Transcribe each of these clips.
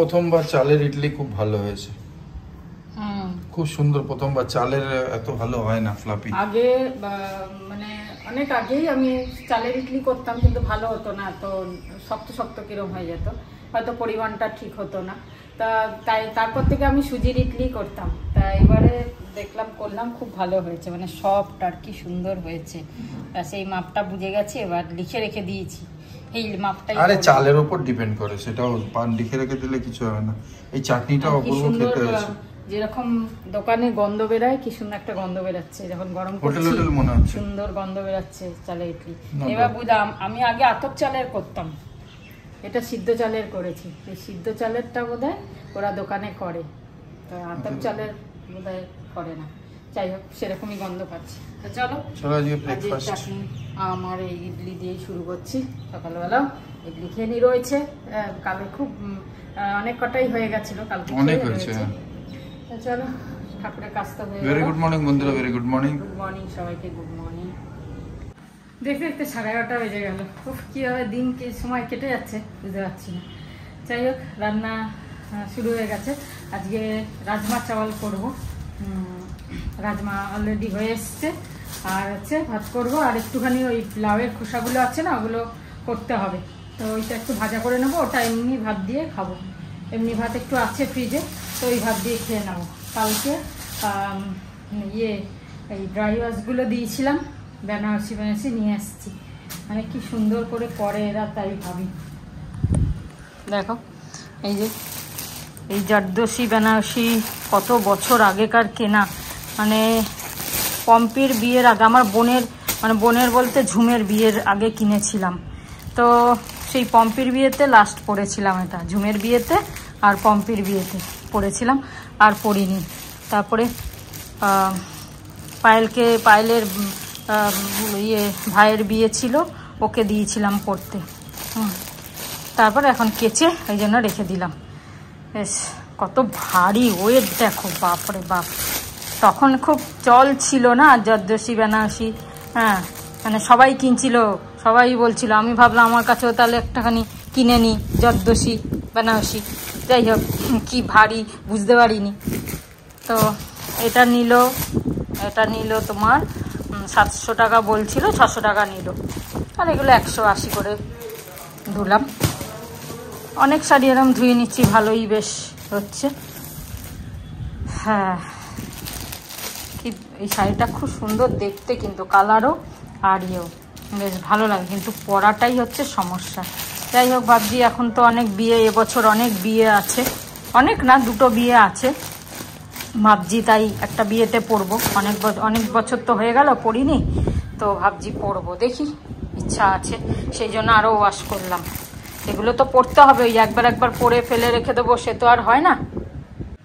প্রথমবার চালের ইডলি খুব ভালো হয়েছে। খুব সুন্দর, প্রথমবার চালের এত ভালো হয় না ফ্লাফি। আগে মানে অনেক আগেই আমি চালের ইডলি করতাম, কিন্তু ভালো হতো না, তো শক্ত শক্ত কিরম হয়ে যেত, হয়তো পরিমাণটা ঠিক হতো না। তাই তারপর থেকে আমি সুজির ইডলি করতাম। তা এবারে দেখলাম, করলাম, খুব ভালো হয়েছে, মানে সফট আর কি সুন্দর হয়েছে। সেই মাপটা বুঝে গেছি, এবার লিখে রেখে দিয়েছি এই মাপটাই। আরে চালের উপর ডিপেন্ড করে, সেটাও পান লিখে রেখে দিলে কিছু হবে না। এই চাটনিটা অপূর্ব খেতে হয়েছে, যেরকম দোকানে গন্ধ বেরায়, কি সুন্দর একটা গন্ধ বেরাচ্ছে যখন গরম করছি, সুন্দর গন্ধ বেরাচ্ছে চালের ইডলি। এবার বুঝলাম, আমি আগে আতপ চালের করতাম, এটা সিদ্ধ চালের করেছি। এই সিদ্ধ চালেরটা বোধহয় ওরা দোকানে করে, তো আতপ চালের বোধহয় করে না। যাই হোক, সেরকমই গন্ধ পাচ্ছি। তো চলো চাটনি আমার এই ইডলি দিয়ে শুরু করছি। সকালবেলা ইডলি খেয়ে নি রয়েছে, কালকে খুব অনেক কটাই হয়ে গেছিল, কালকে অনেক হয়েছে। তো চলো, ঠাকুরের কাজ তো হয়ে গেল। ভেরি গুড মর্নিং বন্ধুরা, very good morning. Good morning সবাইকে, গুড মর্নিং। দেখতে দেখতে 11:30 বেজে গেল। কীভাবে দিন সময় কেটে যাচ্ছে বুঝতে পারছি না। যাই হোক, রান্না শুরু হয়ে গেছে। আজকে রাজমা চাওয়াল করব। রাজমা অলরেডি হয়ে এসছে, আর হচ্ছে ভাত করব, আর একটুখানি ওই লাউয়ের খোসাগুলো আছে না, ওগুলো করতে হবে। তো ওইটা একটু ভাজা করে নেবো, ওটা এমনি ভাত দিয়ে খাবো। এমনি ভাত একটু আছে ফ্রিজে, তো ওই ভাত দিয়ে খেয়ে নেবো। কালকে এই ড্রাই ওয়াশগুলো দিয়েছিলাম, বেনারসি নিয়ে এসেছি। মানে কি সুন্দর করে করে এরা, তাই ভাবি। দেখো এই যে এই জারদোসি বেনারসি কত বছর আগেকার কেনা, মানে পম্পির বিয়ের আগে, আমার বোনের বলতে ঝুমের বিয়ের আগে কিনেছিলাম। তো সেই পম্পির বিয়েতে লাস্ট পরেছিলাম এটা, ঝুমের বিয়েতে আর পম্পির বিয়েতে পরেছিলাম, আর পরিনি। তারপরে পায়েলের ভাইয়ের বিয়ে ছিল, ওকে দিয়েছিলাম পরতে। তারপর এখন কেচে এই জন্য রেখে দিলাম। বেশ কত ভারী ওয়েট দেখো, বাপরে বাপ। তখন খুব চল ছিল না জারদোসি বেনারসি, মানে সবাই কিনছিল, সবাই বলছিল। আমি ভাবলাম আমার কাছেও তাহলে একটাখানি কিনে নিই জারদোসি বেনারসি। যাই হোক, কি ভারী বুঝতে পারিনি। তো এটা নিল তোমার 700 টাকা বলছিল, 600 টাকা নিল। আর এগুলো 180 করে ধুলাম। অনেক শাড়ি এরকম ধুয়ে নিচ্ছি, ভালোই বেশ হচ্ছে। হ্যাঁ, কি এই শাড়িটা খুব সুন্দর দেখতে, কিন্তু কালারও আর বেশ ভালো লাগে, কিন্তু পরাটাই হচ্ছে সমস্যা। যাই হোক, ভাবছি এখন তো অনেক বিয়ে, এবছর অনেক বিয়ে আছে, অনেক না, 2টো বিয়ে আছে। ভাবছি তাই একটা বিয়েতে পরবো। অনেক বছর তো হয়ে গেল পরিনি, তো ভাবছি পরবো, দেখি, ইচ্ছা আছে, সেই জন্য আরও ওয়াশ করলাম। এগুলো তো পরতে হবে, ওই একবার পরে ফেলে রেখে দেবো, সে তো আর হয় না।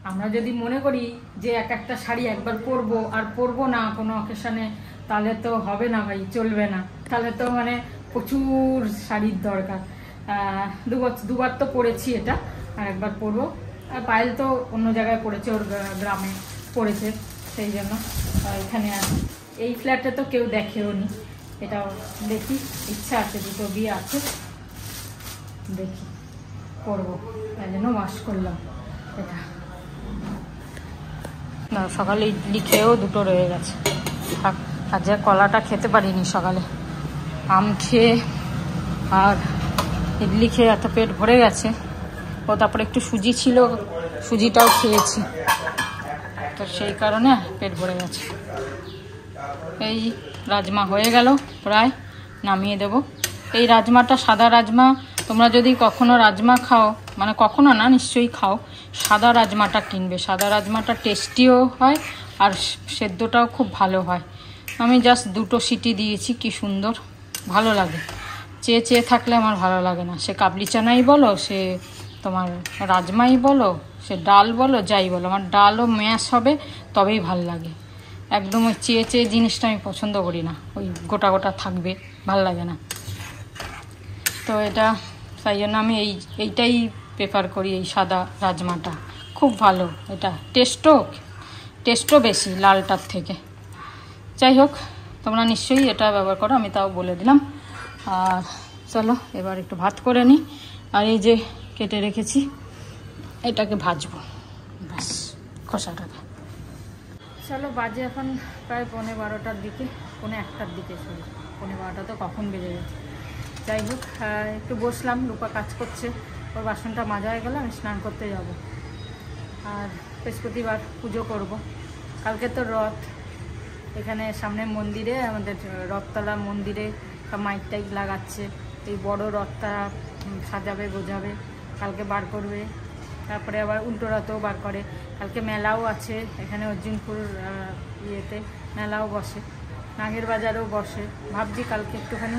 আমরা যদি মনে করি যে একটা শাড়ি একবার পরবো আর পরবো না কোনো অকেশনে, তাহলে তো হবে না ভাই, চলবে না। তাহলে তো মানে প্রচুর শাড়ির দরকার। দুবার তো পরেছি এটা, আর একবার পরবো। আর পায়েল তো অন্য জায়গায় পড়েছে, ওর গ্রামে পড়েছে, সেই জন্য এখানে এই ফ্ল্যাটে তো কেউ দেখেও নি। এটাও দেখি, ইচ্ছা আছে, 2টো বিয়ে আছে, দেখি করবো, তাই জন্য ওয়াশ করলাম এটা। না, সকালে ইডলি খেয়েও 2টো রয়ে গেছে। আর যে কলাটা খেতে পারিনি সকালে, আম খেয়ে আর ইডলি খেয়ে এত পেট ভরে গেছে। ও তারপরে একটু সুজি ছিল, সুজিটাও খেয়েছি, তো সেই কারণে পেট ভরে গেছে। এই রাজমা হয়ে গেল প্রায়, নামিয়ে দেব। এই রাজমাটা সাদা রাজমা, তোমরা যদি কখনো রাজমা খাও, মানে কখনো না, নিশ্চয়ই খাও, সাদা রাজমাটা কিনবে। সাদা রাজমাটা টেস্টিও হয়, আর সেদ্ধটাও খুব ভালো হয়। আমি জাস্ট 2টো সিটি দিয়েছি, কি সুন্দর ভালো লাগে। চেয়ে থাকলে আমার ভালো লাগে না, সে কাবলি চানাই বলো, সে তোমার রাজমাই বলো, সে ডাল বলো, যাই বলো, আমার ডালও ম্যাশ হবে তবেই ভাল লাগে। একদম ওই চেয়ে জিনিসটা আমি পছন্দ করি না, ওই গোটা গোটা থাকবে, ভাল লাগে না। তো এটা তাই জন্য আমি এইটাই প্রেফার করি, এই সাদা রাজমাটা খুব ভালো। এটা টেস্টও বেশি লালটার থেকে। যাই হোক, তোমরা নিশ্চয়ই এটা ব্যবহার করো, আমি তাও বলে দিলাম। আর চলো এবার একটু ভাত করে নিই। আর এই যে কেটে রেখেছি এটাকে ভাজবো ব্যাস খোসাটাকে। চলো বাজে এখন প্রায় 11:15টার দিকে, 11:01টার দিকে, সরি 11:15টা তো কখন বেজে গেছে। যাই হোক একটু বসলাম, রূপা কাজ করছে, ওর বাসনটা মাজা হয়ে গেলে আমি স্নান করতে যাব। আর বৃহস্পতিবার পুজো করব, কালকে তো রথ। এখানে সামনে মন্দিরে, আমাদের রথতলা মন্দিরে মাইক টাইক লাগাচ্ছে, এই বড় রথটা সাজাবে গোজাবে, কালকে বার করবে। তারপরে আবার উল্টো রথও বার করে। কালকে মেলাও আছে এখানে অর্জুনপুর ইয়েতে, মেলাও বসে, নাগের বাজারও বসে। ভাবছি কালকে একটুখানি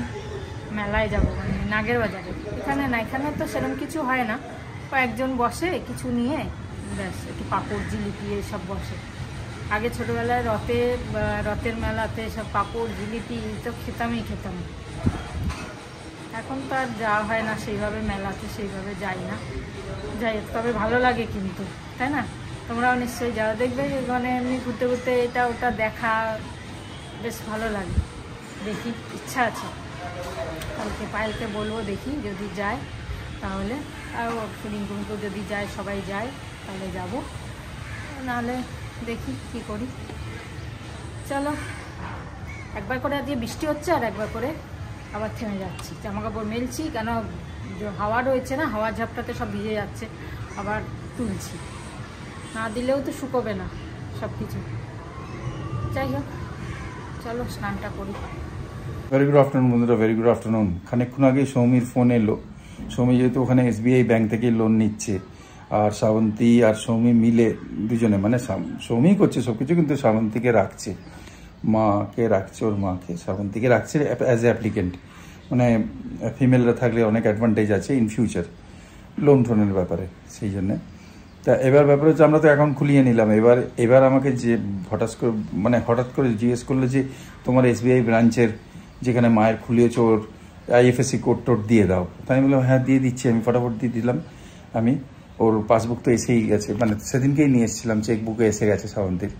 মেলায় যাব, মানে নাগের বাজারে। এখানে না, এখানে তো সেরকম কিছু হয় না, কয়েকজন বসে কিছু নিয়ে, ব্যাস একটু পাঁপড় জিলিপি এসব বসে। আগে ছোটোবেলায় রথের মেলাতে সব পাঁপড় জিলিপি তো খেতাম। এখন তো আর যাওয়া হয় না সেইভাবে, মেলাতে সেইভাবে যাই না। যাই হোক, তবে ভালো লাগে কিন্তু, তাই না? তোমরাও নিশ্চয়ই যাও, দেখবে মানে এমনি ঘুরতে ঘুরতে এটা ওটা দেখা বেশ ভালো লাগে। দেখি, ইচ্ছা আছে কালকে পায়েলকে বলবো, দেখি যদি যায় তাহলে, আর রিঙ্কুমকে যদি যায়, সবাই যায় তাহলে যাব, নাহলে দেখি কি করি। চলো, একবার করে আজকে বৃষ্টি হচ্ছে আর একবার করে আবার থেমে যাচ্ছি। জামাকাপড় মেলছি, কেন হাওয়া রয়েছে না, হাওয়ার ঝাপটাতে সব ভিজে যাচ্ছে, আবার তুলছি, না দিলেও তো শুকোবে না সব কিছু। যাই হোক, চলো স্নানটা করি। ভেরি গুড আফটারনুন বন্ধুরা, ভেরি গুড আফটারনুন। খানিকক্ষণ আগে সৌমির ফোন এলো। সৌমি যেহেতু ওখানে SBI ব্যাংক থেকে লোন নিচ্ছে, আর শ্রাবন্তী আর সৌমি মিলে দুজনে, মানে সৌমিই করছে সব কিছু, কিন্তু শ্রাবন্তীকে রাখছে, মাকে রাখছে, ওর মাকে শ্রাবন্তীকে রাখছে অ্যাজ এ অ্যাপ্লিকেন্ট। মানে ফিমেলরা থাকলে অনেক অ্যাডভান্টেজ আছে ইন ফিউচার লোন টোনের ব্যাপারে, সেই জন্যে। তা এবার ব্যাপারে হচ্ছে, আমরা তো অ্যাকাউন্ট খুলিয়ে নিলাম। এবার আমাকে যে হঠাৎ করে জিজ্ঞেস করলো যে তোমার SBI ব্রাঞ্চের যেখানে মায়ের খুলিয়েছো ওর IFSC কোড টোড দিয়ে দাও। তাই আমি বললাম হ্যাঁ দিয়ে দিচ্ছি, আমি ফটাফট দিয়ে দিলাম। আমি ওর পাসবুক তো এসেই গেছে, মানে সেদিনকেই নিয়ে এসেছিলাম, চেকবুকে এসে গেছে শ্রাবন্তীর।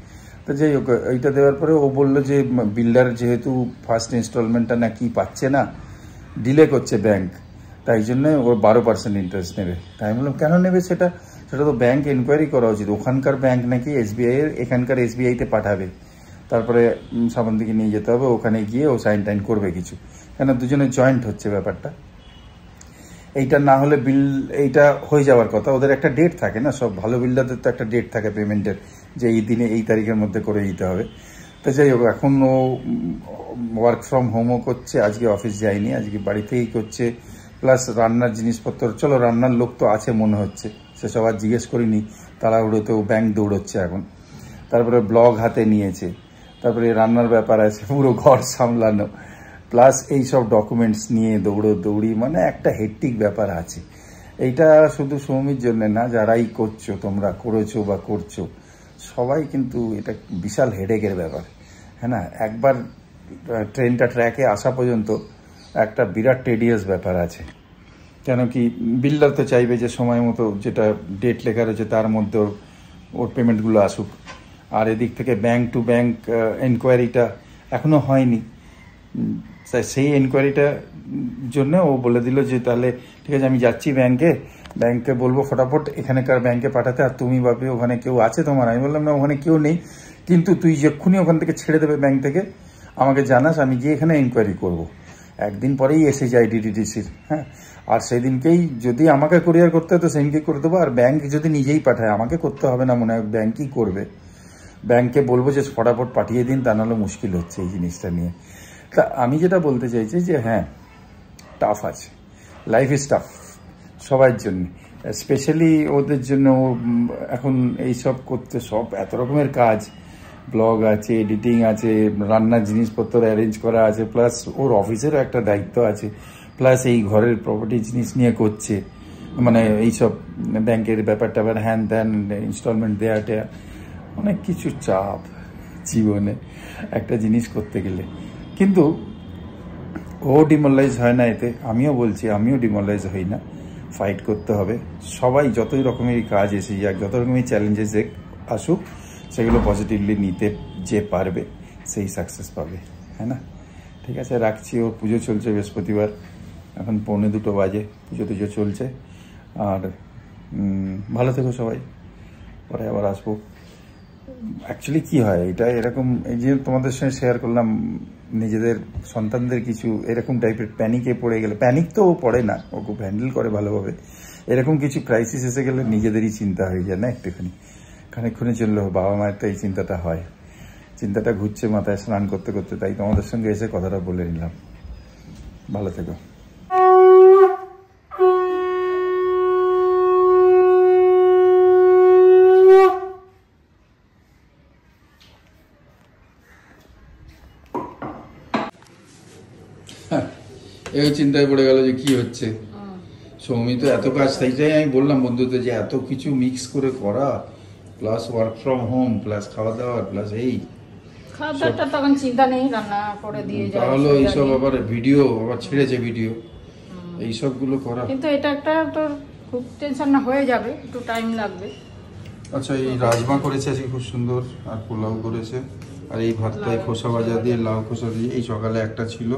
তো যাই হোক, এইটা দেওয়ার পরে ও বললো যে বিল্ডার যেহেতু ফার্স্ট ইনস্টলমেন্টটা নাকি পাচ্ছে না, ডিলে করছে ব্যাংক, তাই জন্য ওর 12% ইন্টারেস্ট নেবে। তাই আমি বললাম কেন নেবে সেটা তো ব্যাংক এনকোয়ারি করা উচিত। ওখানকার ব্যাংক নাকি SBI-এর এখানকার SBI-তে পাঠাবে, তারপরে শ্রাবন্তীকে নিয়ে যেতে হবে, ওখানে গিয়ে ও সাইন টাইন করবে কিছু, কেন দুজনে জয়েন্ট হচ্ছে ব্যাপারটা। এইটা না হলে এইটা হয়ে যাওয়ার কথা। ওদের একটা ডেট থাকে না, সব ভালো বিল্ডারদের তো একটা ডেট থাকে পেমেন্টের, যে এই দিনে এই তারিখের মধ্যে করে দিতে হবে। তো যাই হোক, এখন ও ওয়ার্ক ফ্রম হোমও করছে, আজকে অফিস যায়নি, আজকে বাড়ি থেকেই করছে। প্লাস রান্নার জিনিসপত্র, চলো রান্নার লোক তো আছে মনে হচ্ছে, সেসব আর জিজ্ঞেস করিনি, তাড়াহুড়োতেও ব্যাংক দৌড়চ্ছে এখন। তারপরে ব্লগ হাতে নিয়েছে, তারপরে রান্নার ব্যাপার আছে, পুরো ঘর সামলানো, প্লাস এই সব ডকুমেন্টস নিয়ে দৌড়ি, মানে একটা হেক্টিক ব্যাপার আছে। এইটা শুধু সৌমির জন্য না, যারাই করছো, তোমরা করেছো বা করছো, সবাই কিন্তু এটা বিশাল হেডেকের ব্যাপার, হ্যাঁ না? একবার ট্রেনটা ট্র্যাকে আসা পর্যন্ত একটা বিরাট টেডিয়াস ব্যাপার আছে। কেন কি, বিল্ডার তো চাইবে যে সময় মতো যেটা ডেট লেখা রয়েছে তার মধ্যে ওর পেমেন্টগুলো আসুক, আর এদিক থেকে ব্যাংক টু ব্যাংক এনকোয়ারিটা এখনও হয়নি। সেই এনকোয়ারিটার জন্য ও বলে দিল যে তাহলে ঠিক আছে, আমি যাচ্ছি ব্যাংকে বলবো ফটাফট এখানকার ব্যাংকে পাঠাতে, আর তুমি ভাবি ওখানে কেউ আছে তোমার? আমি বললাম না, ওখানে কেউ নেই, কিন্তু তুই যখনই ওখান থেকে ছেড়ে দেবে ব্যাংক থেকে আমাকে জানাস, আমি গিয়ে এখানে এনকোয়ারি করবো। একদিন পরেই এসে যায় DDDCর, হ্যাঁ। আর সেদিনকেই যদি আমাকে কুরিয়ার করতে হয় তো সেদিনকেই করে দেবো, আর ব্যাংক যদি নিজেই পাঠায়, আমাকে করতে হবে না মনে হয়, ব্যাংকই করবে। ব্যাংকে বলবো যে ফটাফট পাঠিয়ে দিন, তা নাহলে মুশকিল হচ্ছে এই জিনিসটা নিয়ে। তা আমি যেটা বলতে চাইছি যে হ্যাঁ, টাফ আছে, লাইফ ইজ টাফ সবার জন্য, স্পেশালি ওদের জন্য। এখন এইসব করতে সব এত রকমের কাজ, ব্লগ আছে, এডিটিং আছে, রান্নার জিনিসপত্র অ্যারেঞ্জ করা আছে, প্লাস ওর অফিসেরও একটা দায়িত্ব আছে, প্লাস এই ঘরের প্রপার্টি জিনিস নিয়ে করছে, মানে এইসব ব্যাংকের ব্যাপারটা, হ্যান ত্যান ইনস্টলমেন্ট দেয়া টেয়া, অনেক কিছু চাপ জীবনে একটা জিনিস করতে গেলে। কিন্তু ও ডিমোরালাইজ হয় না এতে, আমিও বলছি, আমিও ডিমোরালাইজ হই না। ফাইট করতে হবে, সবাই যতই রকমের কাজ এসে যাক, যত রকমের চ্যালেঞ্জেস আসুক, সেগুলো পজিটিভলি নিতে যে পারবে সেই সাকসেস পাবে, হ্যাঁ না? ঠিক আছে, রাখছি। ওর পুজো চলছে বৃহস্পতিবার, এখন 1:45 বাজে, পুজো চলছে। আর ভালো থেকো সবাই, পরে আবার আসবো। অ্যাকচুয়ালি কি হয়, এটা এরকম এই যে তোমাদের সঙ্গে শেয়ার করলাম, নিজেদের সন্তানদের কিছু এরকম টাইপের প্যানিকে পড়ে গেলে, প্যানিক তো ও পড়ে না, ও খুব হ্যান্ডেল করে ভালোভাবে, এরকম কিছু ক্রাইসিস এসে গেলে নিজেদেরই চিন্তা হয়ে যায় না একটুখানি, খানিকক্ষণের জন্য। বাবা মায়ের তো এই চিন্তাটা হয়, চিন্তাটা ঘুরছে মাথায় স্নান করতে করতে, তাই তোমাদের সঙ্গে এসে কথাটা বলে নিলাম। ভালো থেকো। এই চিন্তায় পড়ে গেল যে কি হচ্ছে। সৌমি তো এত কাজ, তাই আমি বললাম বন্ধুদের যে এত কিছু মিক্স করে করা, plus work from home, plus খাওয়া দাওয়া, প্লাস এই খাওয়াটা তখন চিন্তা নেই, রান্না করে দিয়ে যায়। তাহলে এইসব আবার ভিডিও আবার ছেড়েছে, ভিডিও এইসব গুলো করা, কিন্তু এটা একটা তোর খুব টেনশন না হয়ে যাবে, একটু টাইম লাগবে। আচ্ছা, এই রাজমা করেছে আজকে খুব সুন্দর, আর পোলাও করেছে, আর এই ভাতটাই খোসা ভাজা দিয়ে, লাউ খোসা দিয়ে, এই সকালে একটা ছিল,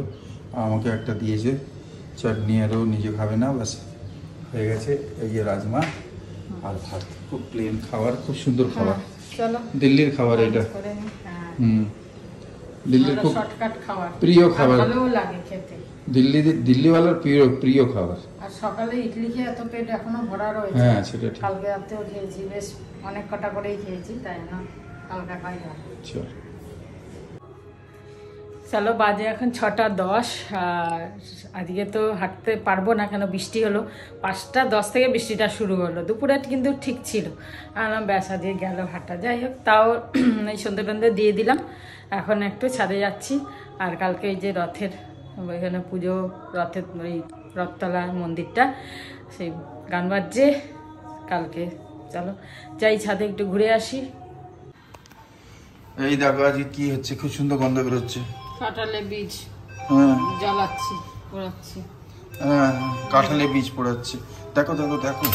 আমাকে একটা দিয়েছে, চাটনি, আরও নিজে খাবে না, ব্যাস হয়ে গেছে। এই যে রাজমা আর ভাত, খুব প্লেন খাবার, খুব সুন্দর খাবার, দিল্লির খাবার এটা। দিল্লির খুব প্রিয় খাবার, দিল্লিওয়ালার প্রিয় খাবার। আর সকালে ইডলি খেয়ে এত পেট এখনো ভরা রয়েছে। হ্যাঁ, সেটা ঠিক। কালকে রাতেও খেয়েছি, বেশ অনেক কটা করেই খেয়েছি, তাই না হালকা খাই না। চলো, বাজে এখন 6:10। আর আজকে তো হাঁটতে পারবো না, কেন বৃষ্টি হলো। 5:10 থেকে বৃষ্টিটা শুরু হলো, দুপুরে কিন্তু ঠিক ছিল। আর ব্যাস আজকে গেল হাঁটা। যাই হোক, তাও এই সন্ধ্যে টন্ধে দিয়ে দিলাম, এখন একটু ছাদে যাচ্ছি। আর কালকে এই যে রথের ওইখানে পুজো, রথের ওই রথতলা মন্দিরটা, সেই গান বাজছে কালকে। চলো যাই ছাদে একটু ঘুরে আসি। এই দেখো আজকে কি হচ্ছে, খুব সুন্দর গন্ধ বেরোচ্ছে। কাঁঠালের বীজ জ্বালাচ্ছি, পোড়াচ্ছি। হ্যাঁ, কাঁঠালের বীজ পোড়াচ্ছি। দেখো দেখো দেখো।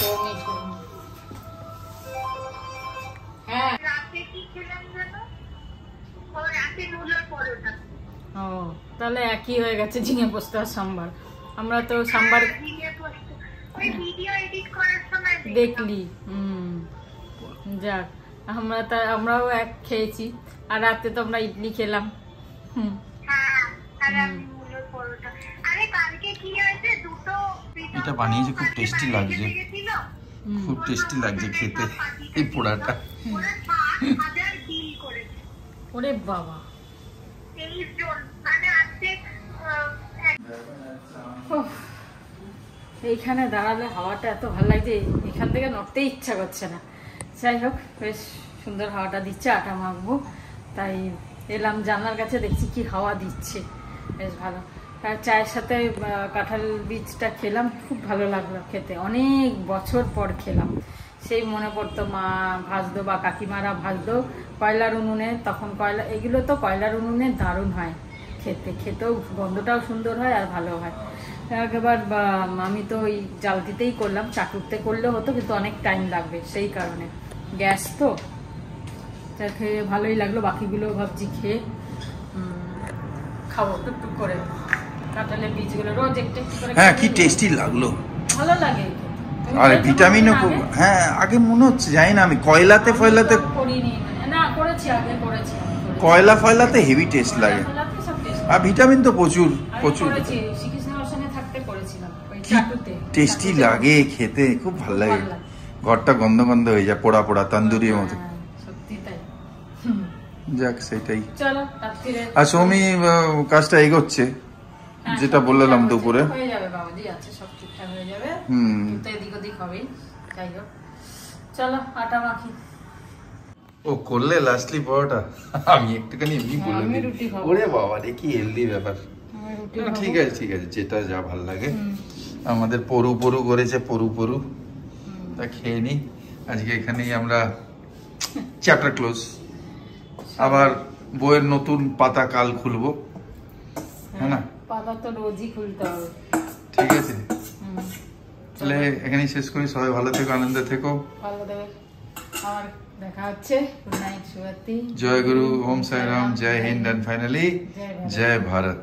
ও, তাহলে একই হয়ে গেছে, ঝিঙে পোস্ত আর সাম্বার। আমরা তো সাম্বার দেখলি। যাক, আমরাও এক খেয়েছি, আর রাতে তো আমরা ইডলি খেলাম। এটা বানিয়েছে, খুব টেস্টি লাগছে, খুব টেস্টি লাগছে খেতে এই পোড়াটা। ওরে বাবা, এইখানে দাঁড়ালে হাওয়াটা এত ভালো লাগছে, এখান থেকে নড়তেই ইচ্ছা করছে না। যাই হোক, বেশ সুন্দর হাওয়াটা দিচ্ছে, আটা মাখবো তাই এলাম জানলার কাছে, দেখছি কি হাওয়া দিচ্ছে, বেশ ভালো। আর চায়ের সাথে কাঁঠাল বীজটা খেলাম, খুব ভালো লাগলো খেতে, অনেক বছর পর খেলাম। সেই মনে পড়তো মা ভাজতো বা কাকিমারা ভাজতো কয়লার উনুনে, তখন এগুলো তো কয়লার উনুনে দারুণ হয় খেতে, খেতেও গন্ধটাও সুন্দর হয় আর ভালো হয়। একবার আমি তো ওই জালতিতেই করলাম, চাটুতে করলেও হতো, কিন্তু অনেক টাইম লাগবে, সেই কারণে গ্যাস তো। তা খেয়ে ভালোই লাগলো, বাকিগুলো ভাবছি খেয়ে খাবো টুকটুক করে। কাঁঠালের বীজগুলো রোজ একটু করে, হ্যাঁ কি টেস্টি লাগলো, ভালো লাগে। আর ভিটামিনও খুব। হ্যাঁ, আগে মনে হচ্ছে, জানি না, আমি কয়লাতে ফয়লাতে করিনি, না করেছি, আগে করেছি। কয়লা ফয়লাতে হেভি টেস্ট লাগে, আর ভিটামিন তো প্রচুর প্রচুর। টেস্টি লাগে খেতে, খুব ভালো লাগে, ঘরটা গন্ধ গন্ধ হয়ে যায়, পোড়া পোড়া তন্দুরির মতো। যাক, সেটাই। আর সৌমি কাজটা এগোচ্ছে, যেটা বললাম দুপুরে। ও করলে লাস্টলি পরোটা, আমি একটুখানি এমনি বলে দিই। ওরে বাবা রে, কি হেলদি ব্যাপার। ঠিক আছে ঠিক আছে, যেটা যা ভাল লাগে। আমাদের পরু পরু করেছে, পরু পরু, তা খেয়ে নি। আজকে এখানেই আমরা চ্যাপ্টার ক্লোজ। আবার বইয়ের নতুন পাতা কাল খুলবো, হ্যাঁ না? পাতা তো রোজই খুলতে হবে। ঠিক আছে, তাহলে এখানেই শেষ করি। সবাই ভালো থেকো, আনন্দে থেকো, ভালো থেকো। আর দেখা হচ্ছে। গুড নাইট, শুভরাত্রি। জয় গুরু, ওম সাই রাম, জয় হিন্দ, এন্ড ফাইনালি জয় ভারত।